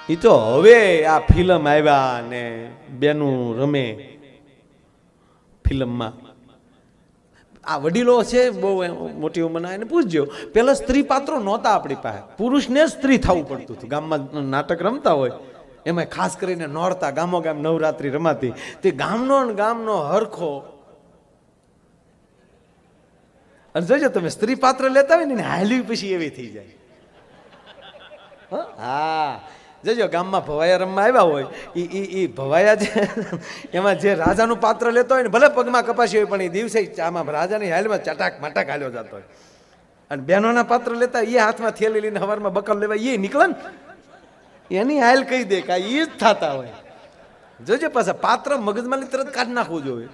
એ તો હવે આ ફિલ્મ આવ્યા ને બેનું રમે ફિલ્મમાં. આ વડીલો છે બહુ મોટી ઉંમરના, એને પૂછજો. પેલા સ્ત્રી પાત્રો નહોતા આપણી પાસે, પુરુષને સ્ત્રી થવું પડતું હતું. ગામમાં નાટક રમતા હોય એમાં ખાસ કરીને નોરતા, ગામો ગામ નવરાત્રી રમાતી, તે ગામનો હરખો. અને જોજો તમે સ્ત્રી પાત્ર લેતા હોય ને હાલવી પછી એવી થઈ જાય. હા જોજો ગામમાં ભવાયા રમવા આવ્યા હોય એ ભવાયા છે એમાં જે રાજાનું પાત્ર લેતો હોય ને, ભલે પગમાં કપાસી હોય પણ એ દિવસે આમાં રાજાની હાલમાં ચટાક માટક હાલ્યો જતો હોય. અને બહેનોના પાત્ર લેતા એ હાથમાં થેલી લઈને સવારમાં બકલ લેવા એ નીકળે ને, એની હાલ કહી દે કે એ જ થતા હોય. જોજો પાછા પાત્ર મગજમાં તરત કાઢી નાખવું જોઈએ.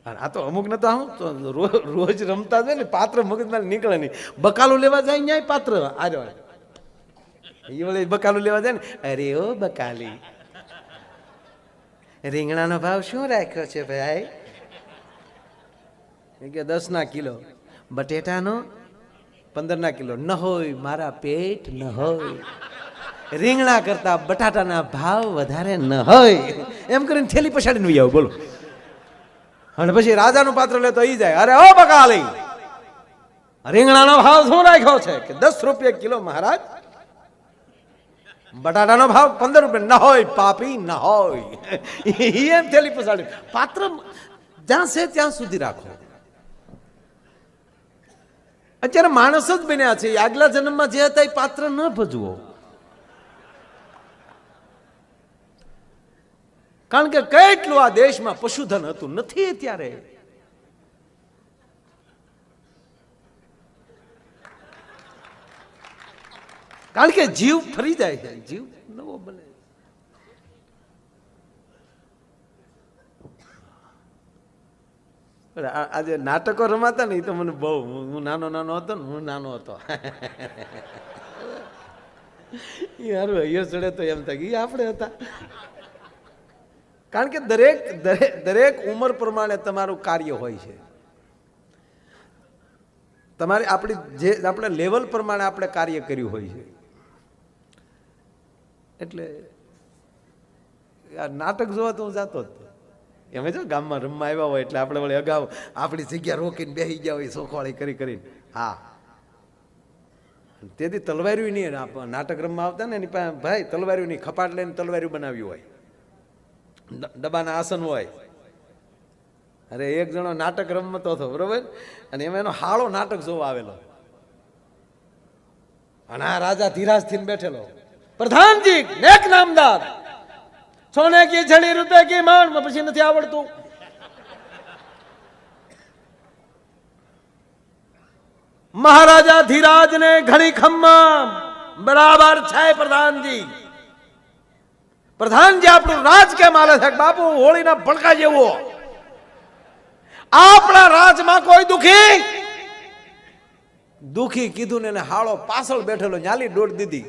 આ તો અમુક ને તો આવું તો રોજ રમતા જાય ને પાત્ર મગજમાં નીકળે નહીં. બકાલું લેવા જાય ન્યાય પાત્ર આજો એ વળે બકાલું લેવા જાય ને, અરે ઓ બકાલી, રીંગણાનો ભાવ શું રાખ્યો છે ભાઈ? કે 10 કિલો. બટેટાનો 15 કિલો. ન હોય મારા પેટ ન હોય, રીંગણા કરતા બટાટાના ભાવ વધારે ન હોય, એમ કરીને થેલી પછાડીને વી આવ. બોલો. અને પછી રાજાનું પાત્ર લેતો ઈ જાય, અરે ઓ બકાલી, રીંગણાનો ભાવ શું રાખ્યો છે? કે 10 રૂપિયા કિલો મહારાજ. બટાટાનો ભાવ 15 રૂપિયા. ન હોય પાપી, ન હોય. એમ થેલી પછાડી. પાત્ર જ્યાં છે ત્યાં સુધી રાખો. અત્યારે માણસ જ બન્યા છે, આગલા જન્મમાં જે હતા એ પાત્ર ન ભજવો. કારણ કે કેટલું આ દેશમાં પશુધન હતું, નથી અત્યારે. કારણ કે જીવ ફરી જાય છે, જીવ નવો બને. આજે નાટકો રમાતા ને એ તો મને બહુ, હું નાનો હતો ને, હું નાનો હતો એ હારું હૈયો ચડે તો એમ થાય કે આપણે હતા. કારણ કે દરેક ઉંમર પ્રમાણે તમારું કાર્ય હોય છે. તમારે આપણે લેવલ પ્રમાણે આપણે કાર્ય કર્યું હોય છે. એટલે નાટક જોવા તો હું જતો જ. એમ જો ગામમાં રમવા આવ્યા હોય એટલે આપણે વળી અગાઉ આપણી જગ્યા રોકીને બેસી ગયા હોય સોખવાળી કરીને. હા, તેથી તલવાર્યું નહીં. નાટક રમવા આવતા ને એની પાસે ભાઈ તલવાર્યું નહીં, ખપાટ લઈને તલવાર્યું બનાવ્યું હોય, ડબ્બાના આસન હોય. અરે એક જણો નાટક રમતો હતો બરોબર, અને એમાં એનો હાળો નાટક જોવા આવેલો. અને આ રાજા ધીરાજ થઈને બેઠેલો, પ્રધાનજી નેક નામદાર, સોને કી છડી રૂપિયા કી માંડ, પછી નથી આવડતું. મહારાજા ધીરાજ ને ઘડી ખમ્મા બરાબર છે પ્રધાનજી. પ્રધાનજી આપણું રાજ કેમ હાલે છે? બાપુ હોળીના ભડકા જેવો. આપણા રાજમાં કોઈ દુખી કીધું ને હાળો પાછળ બેઠેલો ન્યાલી દોડ દીધી.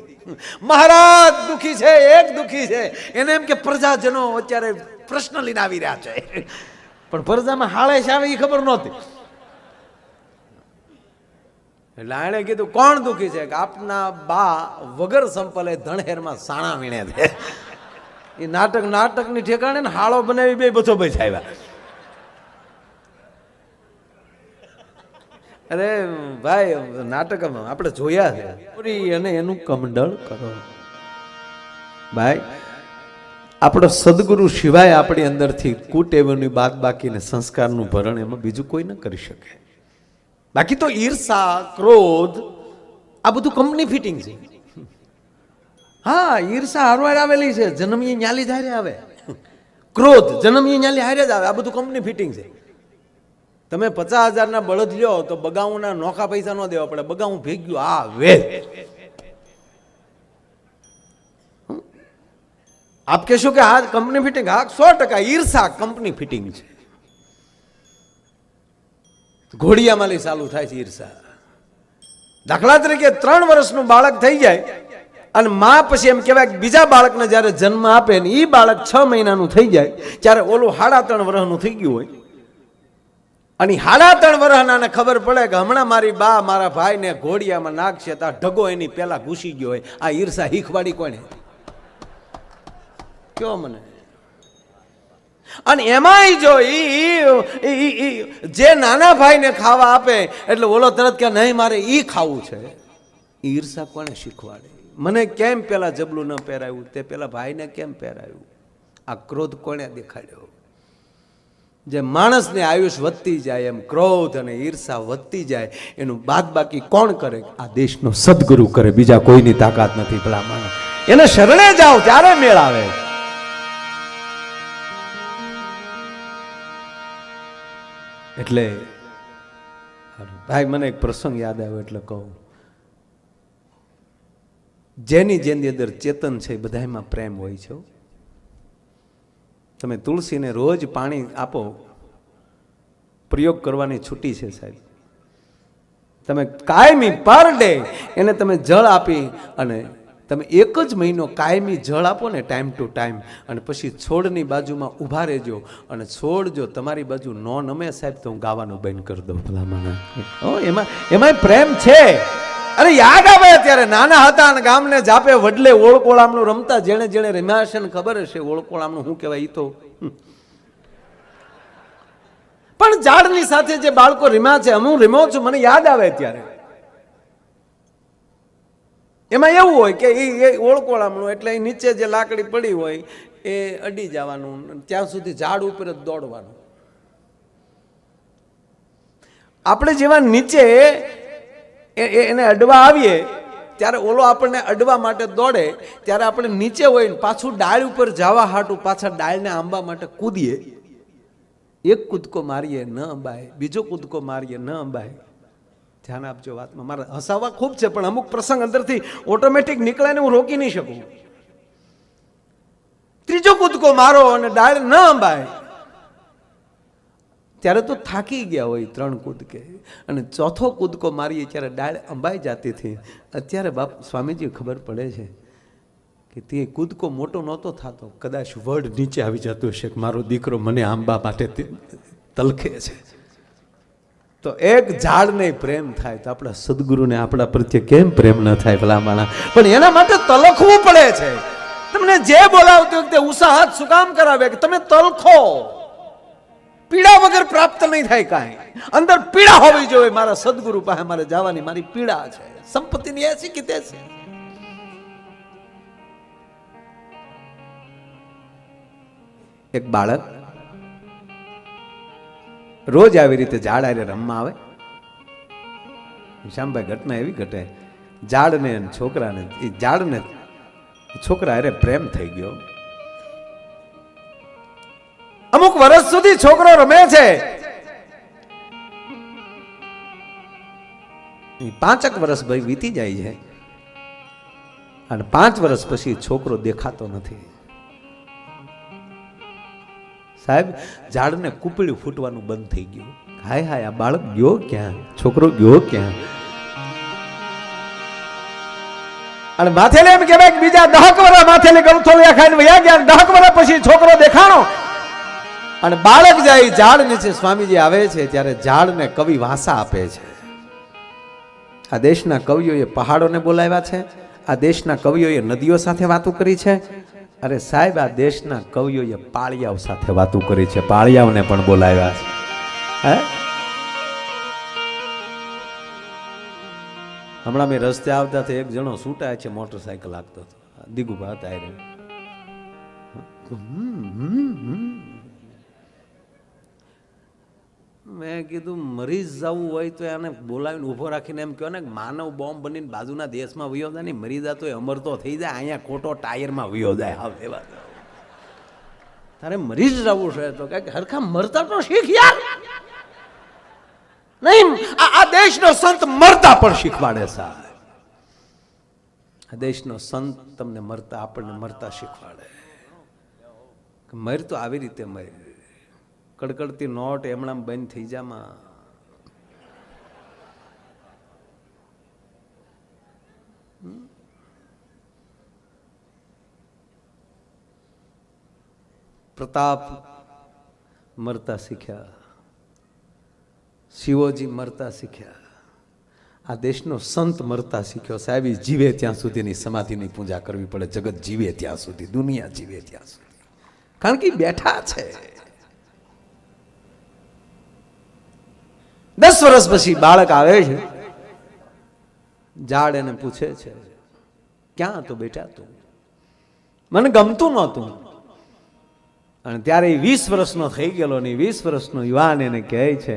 મહારાજ દુખી છે, એક દુખી છે. એને એમ કે પ્રજાજનો અત્યારે પ્રશ્ન લઈને આવી રહ્યા છે, પણ પ્રજામાં હાળે છે આવે એ ખબર નહોતી. એટલે આણે કીધું કોણ દુખી છે? કે આપના બા વગર સંપલે ધણહેરમાં સાણા વીણે છે. એ નાટકની ઠેકાણે ને હાળો બનાવી બે બધો બચાવ્યા. અરે ભાઈ નાટકમાં આપણે જોયા છે. અને એનું કમંડળ કરો ભાઈ. આપણો સદગુરુ સિવાય આપણી અંદરથી કુટેવની બાદ બાકીને સંસ્કારનું ભરણ એમાં બીજું કોઈ ન કરી શકે. બાકી તો ઈર્ષા, ક્રોધ આ બધું કંપની ફિટિંગ છે. હા, ઈર્ષા હારવાર આવેલી છે, જન્મીએ ન્યાલી જ હારે આવે. ક્રોધ જન્મીએ ન્યાલી હારે જ આવે. આ બધું કંપની ફિટિંગ છે. તમે 50,000 બળદ લ્યો તો બગાઉના નોખા પૈસા ન દેવા પડે. બગાઉ ભેગ્યું આ વે. આપ કહેશો કે આ કંપની ફિટિંગ? હા, 100% ઈર્ષા કંપની ફિટિંગ છે. ઘોડિયામાં ચાલુ થાય છે ઈર્ષા. દાખલા તરીકે 3 વર્ષનું બાળક થઈ જાય અને માં પછી એમ કહેવાય કે બીજા બાળકને જ્યારે જન્મ આપે ને એ બાળક 6 મહિનાનું થઈ જાય ત્યારે ઓલું 3.5 વર્ષનું થઈ ગયું હોય અને 3.5 વર્ષના ખબર પડે કે હમણાં મારી બા મારા ભાઈને ઘોડિયામાં નાખશે તો આ ઢગો એની પેલા ઘૂસી ગયો હોય. આ ઈર્ષા હીખવાડી કોને? કયો મને. અને એમાંય જો જે નાના ભાઈને ખાવા આપે એટલે ઓલો તરત કે નહીં મારે ઈ ખાવું છે. ઈર્ષા કોને શીખવાડે? મને કેમ પેલા જબલું ન પહેરાયું, તે પેલા ભાઈને કેમ પહેરાયું? આ ક્રોધ કોને દેખાડ્યો? જે માણસને આયુષ વધતી જાય એમ ક્રોધ અને ઈર્ષા વધતી જાય એનું બાદ બાકી કોણ કરે? આ દેશનો સદગુરુ કરે. બીજા કોઈની તાકાત નથી. ભલા માણસ એને શરણે જાઓ ત્યારે મેળ આવે. એટલે ભાઈ મને એક પ્રસંગ યાદ આવ્યો એટલે કહું. જેની અંદર ચેતન છે બધામાં પ્રેમ હોય છે. તમે તુલસીને રોજ પાણી આપો, પ્રયોગ કરવાની છૂટી છે સાહેબ. તમે કાયમી પર ડે એને તમે જળ આપી અને તમે 1 જ મહિનો કાયમી જળ આપો ને ટાઈમ ટુ ટાઈમ, અને પછી છોડની બાજુમાં ઊભા રહેજો અને છોડ જો તમારી બાજુ ન નમે સાહેબ તો હું ગાવાનું બંધ કરી દઉં. ભલામણ એમાં પ્રેમ છે. અરે યાદ આવે ત્યારે નાના હતા અને ગામને જાપે વડલે ઓળકોળામનું રમતા. જેણે જેણે રમ્યા હશે ને ખબર હશે ઓળકોળામનું શું કહેવાય. ઈ તો પણ ઝાડની સાથે જે બાળકો રમ્યા છે, હું રમ્યો છું, મને યાદ આવે ત્યારે. એમાં એવું હોય કે એ ઓળકોળામણું એટલે નીચે જે લાકડી પડી હોય એ અડી જવાનું, ત્યાં સુધી ઝાડ ઉપર જ દોડવાનું. આપણે જેવા નીચે એને અડવા આવીએ ત્યારે ઓલો આપણને અડવા માટે દોડે, ત્યારે આપણે નીચે હોય ને પાછું ડાળ ઉપર જવા હાટું પાછા ડાળને આંબા માટે કૂદીએ. એક કૂદકો મારીએ ન અંબાય, બીજો કૂદકો મારીએ ન અંબાય. ધ્યાન આપજો વાતમાં. મારે હસાવા ખૂબ છે પણ અમુક પ્રસંગ અંદરથી ઓટોમેટિક નીકળે ને હું રોકી નહીં શકું. ત્રીજો કૂદકો મારો અને ડાળ ન અંબાય ત્યારે તો થાકી ગયા હોય 3 કૂદકે, અને ચોથો કૂદકો મારીએ ત્યારે ડાળ અંબાઈ જતી હતી. અત્યારે બાપ સ્વામીજી ખબર પડે છે કે તે કૂદકો મોટો નહોતો થતો, કદાચ વડ નીચે આવી જતો હશે કે મારો દીકરો મને આંબા માટે તલખે છે. તો એક ઝાડને પ્રેમ થાય તો આપણા સદગુરુને આપણા પ્રત્યે કેમ પ્રેમ ન થાય? ભલા માણા. પણ એના માટે તલખવું પડે છે. તમને જે બોલાવતી વખતે ઉત્સાહ શું કામ કરાવે કે તમે તલખો. પીડા વગર પ્રાપ્ત નહીં થાય કાંઈ. અંદર પીડા હોવી જોઈએ. મારા સદગુરુ પાસે મારે જવાની મારી પીડા છે. સંપત્તિની એસી કે તેસી. એક બાળક રોજ આવી રીતે ઝાડ આરે રમવા આવે. શ્યામભાઈ ઘટના એવી ઘટે, ઝાડને છોકરાને, એ ઝાડને છોકરા અરે પ્રેમ થઈ ગયો. અમુક વર્ષ સુધી છોકરો રમે છે. 5 વર્ષ ભાઈ વીતી જાય છે અને 5 વર્ષ પછી છોકરો દેખાતો નથી. સાહેબ ઝાડને કૂપળ્યું ફૂટવાનું બંધ થઈ ગયું. હાય હાય આ બાળક ગયો ક્યાં? છોકરો ગયો ક્યાં? અને માથેલે એમ કહેવાય કે બીજા 10 વર્ષ માથેલે ગળથોલિયા ખાઈને વયા ગયા. 10 વર્ષ પછી છોકરો દેખાણો અને બાળક જાય ઝાડ નીચે. સ્વામીજી આવે છે ત્યારે ઝાડને કવિ વાસા આપે છે. આ દેશના કવિઓએ પહાડોને બોલાવ્યા છે. આ દેશના કવિઓએ નદીઓ સાથે વાતો કરી છે. અરે સાહેબ આ દેશના કવિઓએ પાળિયાઓ સાથે વાતો કરી છે. પાળિયાઓને પણ બોલાવ્યા છે. હે હમણાં મેં રસ્તે આવતા એક જણો છૂટાય છે, મોટરસાયકલ હાંકતો હતો. દીગુભા હતા. મેં કીધું મરી જવું હોય તો એને બોલાવીને ઊભો રાખીને એમ કહો ને માનવ બોમ્બ બનીને બાજુના દેશમાં વયો જાય ને, મરી જાય તો અમર તો થઈ જાય. અહીંયા ખોટો ટાયરમાં વયો જાય. હા એવા તારે મરી જ જવું છે તો કઈક હરખા મરતા તો શીખ યાર. નહીં આ દેશનો સંત મરતા પણ શીખવાડે સાહેબ. આ દેશનો સંત તમને મરતા, આપણને મરતા શીખવાડે. મર તો આવી રીતે મર. કડકડતી નોટ એમણામ બંધ થઈ જામાં. પ્રતાપ મરતા શીખ્યા. શિવોજી મરતા શીખ્યા, આ દેશનો સંત મરતા શીખ્યો. સાહેબ જીવે ત્યાં સુધીની સમાધિની પૂજા કરવી પડે, જગત જીવે ત્યાં સુધી, દુનિયા જીવે ત્યાં સુધી, કારણ કે બેઠા છે. 10 વર્ષ પછી બાળક આવે છે, ઝાડ એને પૂછે છે, ક્યાં હતો બેટા તું? મને ગમતું નહોતું. અને ત્યારે 20 વર્ષનો થઈ ગયેલો ને 20 વર્ષનો યુવાન એને કહે છે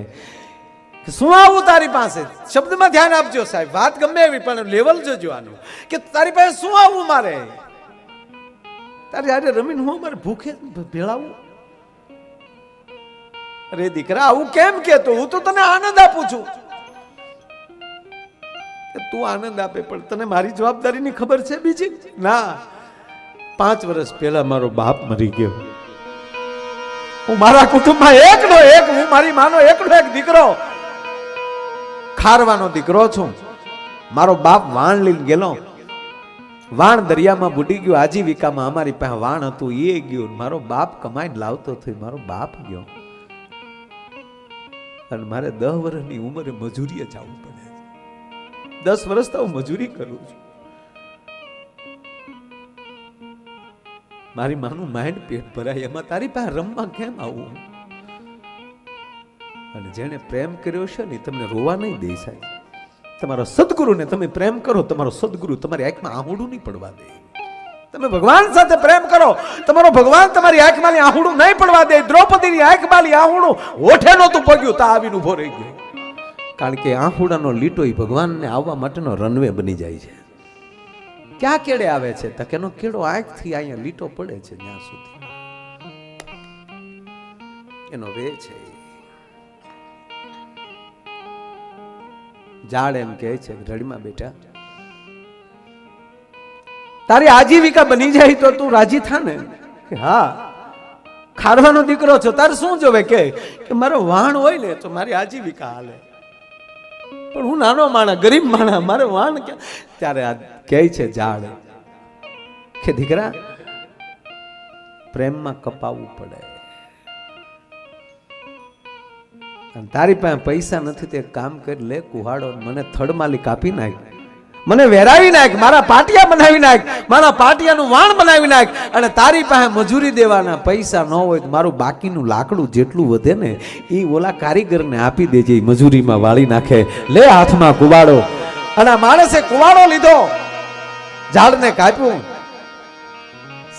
કે શું આવું તારી પાસે? શબ્દમાં ધ્યાન આપજો સાહેબ, વાત ગમે એવી પણ લેવલ જોજો આનું, કે તારી પાસે શું આવું મારે? તારી આજે રમીને હું મારે ભૂખે ભેળાવું? અરે દીકરા આવું કેમ કેતો? હું તો તને આનંદ આપું છું. તું આનંદ આપે પણ તને મારી જવાબદારીની ખબર છે બીજી? ના, 5 વર્ષ પહેલા મારો બાપ મરી ગયો. હું મારા કુટુંબમાં એકનો એક, હું મારી માનો એકનો એક દીકરો, ખારવાનો દીકરો છું. મારો બાપ વાણ લઈને ગયેલો, વાણ દરિયામાં બુડી ગયું. આજીવિકામાં અમારી પાસે વાણ હતું એ ગયું. મારો બાપ કમાઈને લાવતો થયો, મારો બાપ ગયો. અને મારે 10 વર્ષની ઉંમરે મજૂરીએ જવું પડે. 10 વર્ષ તો હું મજૂરી કરું છું. મારી માનું માઇન્ડ પેટ ભરાય, એમાં તારી પાસે રમવા કેમ આવું? અને જેને પ્રેમ કર્યો છે ને તમને રોવા નહીં દે સાહેબ. તમારો સદગુરુને તમે પ્રેમ કરો, તમારો સદગુરુ તમારી આંખમાં આહુડું નહીં પડવા દે. તમે ભગવાન સાથે પ્રેમ કરો, તમારો ભગવાન તમારી આંખમાં આહુડું નહીં પડવા દે. દ્રૌપદીની આંખમાં આહુડું હોઠે નહોતું પગ્યું, તા આવીને ઉભો રહી ગયો. કારણ કે આહુડાનો લીટો એ ભગવાનને આવવા માટેનો રનવે બની જાય છે. ક્યાં કેડે આવે છે? તો કેનો કેડો આંખથી અહીંયા લીટો પડે છે ત્યાં સુધી એનો વે છે. ઝાડ એમ કહે છે, રડીમાં બેટા તારી આજીવિકા બની જાય તો તું રાજી થા ને? હા, ખારવાનો દીકરો છો, તારે શું જોવે? કે મારો વાણ હોય ને તો મારી આજીવિકા હાલે. પણ હું નાનો માણસ, ગરીબ માણસ, મારે વાણ ક્યાં? ત્યારે આ કહે છે ઝાડ કે દીકરા પ્રેમમાં કપાવવું પડે. અને તારી પાસે પૈસા નથી તો એક કામ કરી લે, કુહાડો મને થડમાલી કાપી નાખ, મને વેરાવી નાખ, મારા પાટિયા બનાવી નાખ, મારા પાટિયાનું વાણ બનાવી નાખ. અને તારી પાસે મજૂરી દેવાના પૈસા ન હોય તો મારું બાકીનું લાકડું જેટલું વધે ને એ ઓલા કારીગરને આપી દેજે, મજૂરીમાં વાળી નાખે. લે હાથમાં કુવાડો. અને આ માણસે કુવાડો લીધો, ઝાડને કાપ્યું,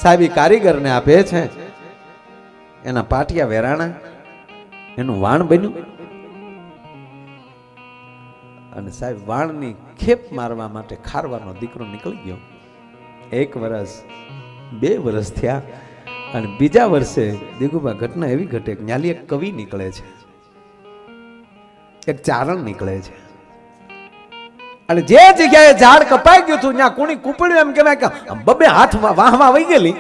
સાહેબ કારીગરને આપે છે, એના પાટિયા વેરાણા, એનું વાણ બન્યું. અને સાહેબ વાણની ખેપ મારવા માટે ખારવાનો દીકરો નીકળી ગયો. 1 વર્ષ 2 વર્ષ થયા અને બીજા વર્ષે દીગુબા ઘટના એવી ઘટે કે ન્યાલી એક કવિ નીકળે છે, એક ચારણ નીકળે છે. અને જે જગ્યાએ ઝાડ કપાઈ ગયું હતું ત્યાં કોણી કૂપડ્યું, એમ કહેવાય કે 2 હાથ વાહવા વહી ગયેલી.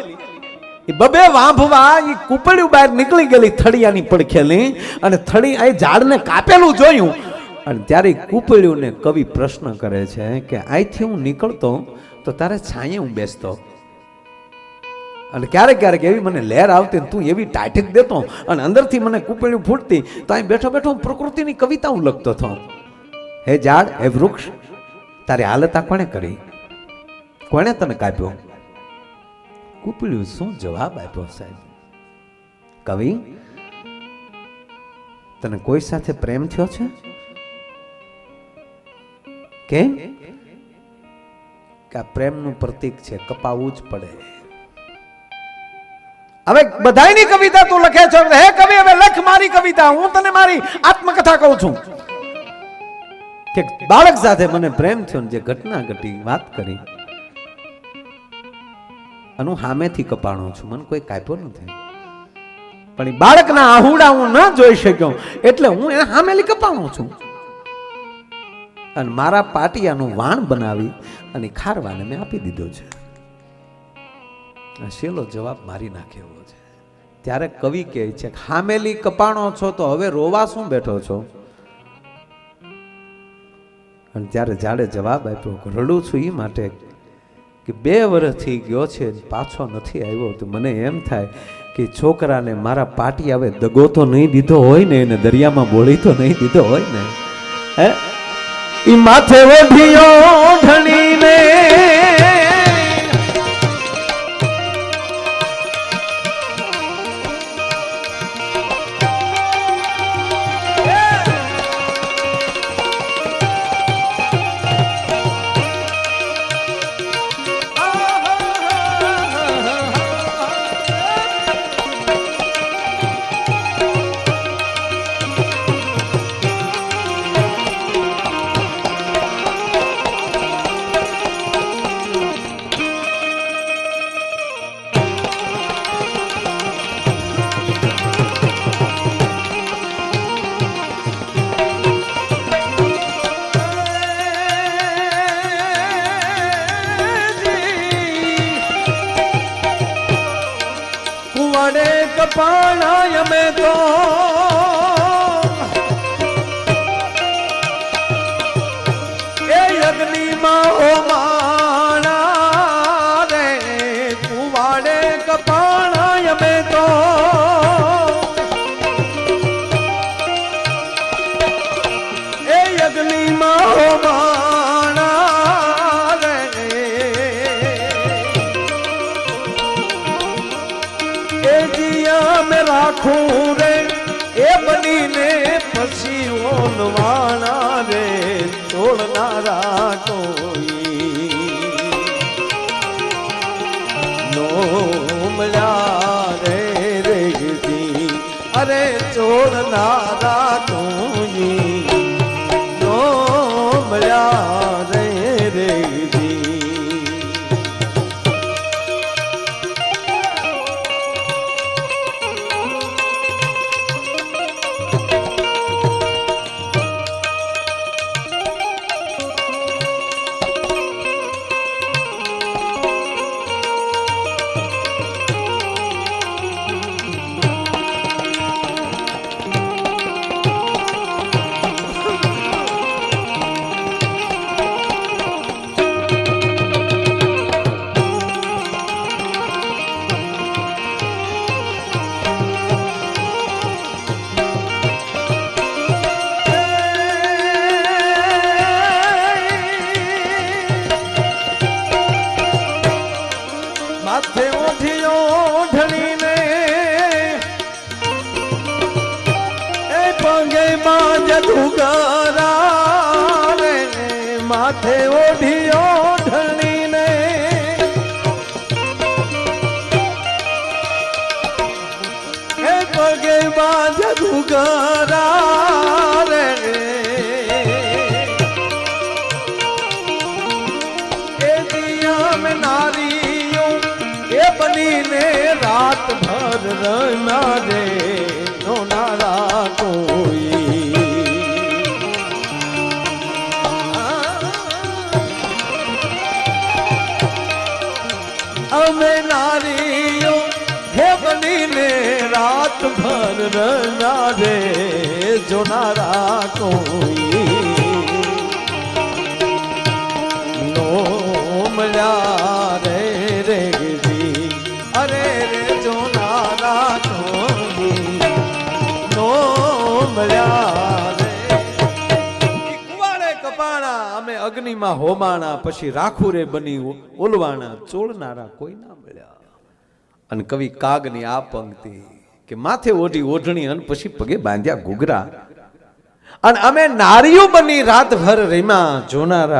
એ 2 વાંભવા એ કૂપડ્યું બહાર નીકળી ગયેલી થળિયાની પડખેલી. અને થળી આ ઝાડને કાપેલું જોયું. અને ત્યારે કૂપડ્યું ને કવિ પ્રશ્ન કરે છે કે અહીંથી હું નીકળતો તો તારે છાંયે હું બેસતો, અને ક્યારેક ક્યારેક એવી મને લહેર આવતી, તું એવી ટાઈટક દેતો અને અંદરથી મને કૂપડ્યું ફૂટતી, તો અહીં બેઠો બેઠો હું પ્રકૃતિની કવિતાઓ લખતો હતો. હે ઝાડ, હે વૃક્ષ, તારી હાલત આ કોણે કરી? કોણે તને કાપ્યો? કૂપડ્યું શું જવાબ આપ્યો સાહેબ? કવિ, તને કોઈ સાથે પ્રેમ થયો છે? કેમ? કે આ પ્રેમનું પ્રતીક છે, કપાવવું જ પડે. હવે બધાયની કવિતા તું લખે છો, હે કવિ હવે લખ મારી કવિતા, હું તને મારી આત્મકથા કહું છું. કે બાળક સાથે મને પ્રેમ થયો ને જે ઘટના ઘટી વાત કરી, અને હું સામેથી કપાણો છું, મને કોઈ કાપ્યો નથી. પણ એ બાળકના આહુડા હું ન જોઈ શક્યો એટલે હું એને સામેલી કપાણો છું. અને મારા પાટિયાનું વાણ બનાવી અને ખારવાને મેં આપી દીધો છે. શેલો જવાબ મારી નાખે એવો છે. ત્યારે કવિ કહે છે, હામેલી કપાણો છો તો હવે રોવા શું બેઠો છો? અને ત્યારે ઝાડે જવાબ આપ્યો, રડું છું એ માટે કે 2 વર્ષથી ગયો છે પાછો નથી આવ્યો, તો મને એમ થાય કે છોકરાને મારા પાટી આવે દગો તો નહીં દીધો હોય ને, એને દરિયામાં બોળી તો નહીં દીધો હોય ને. હે ઈ માથે ઓઢિયો ઢળીને કપાણા અમે તો એ અગ્નિમાં હોમાણા રે, કુવાડે કપાણા અમે તો એ અગ્નિમાં હોમાણા રે, એ જીયા મે રાખું રે એ બનીને પછી ઓનવાણા રે, છોડનારા કોઈ નો મળ્યા રે રેગતી, અરે છોડનારા કોઈ નો મળ્યા રે રેગતી. માથે ઓઢિયો ઢળીને એ પગે માં જદુગરા રે, માથે ઓઢિયો ઢળીને એ પગે માં જદુગરા રે, એ દિયા મે નારી એ બનીને રાત ભર રમ્યા રે, જોનારા કોઈ અમે નારીઓ હે બનીને રાત ભર રમ્યા રે, જોનારા કોઈ નો મળ્યા રે રેગતી, અરે રે જોનારા કોઈ નો મળ્યા રે. કુવાડે કપાણા અમે અગ્નિમાં હોમાણા, પછી રાખું રે બની ઓલવાણા, ચોળનારા કોઈ ના મળ્યા. અને કવિ કાગની આ પંક્તિ કે માથે ઓઢી ઓઢણી અને પછી પગે બાંધ્યા ઘૂઘરા, અને અમે નારીઓ બની રાત ભર રેમાં જોનારા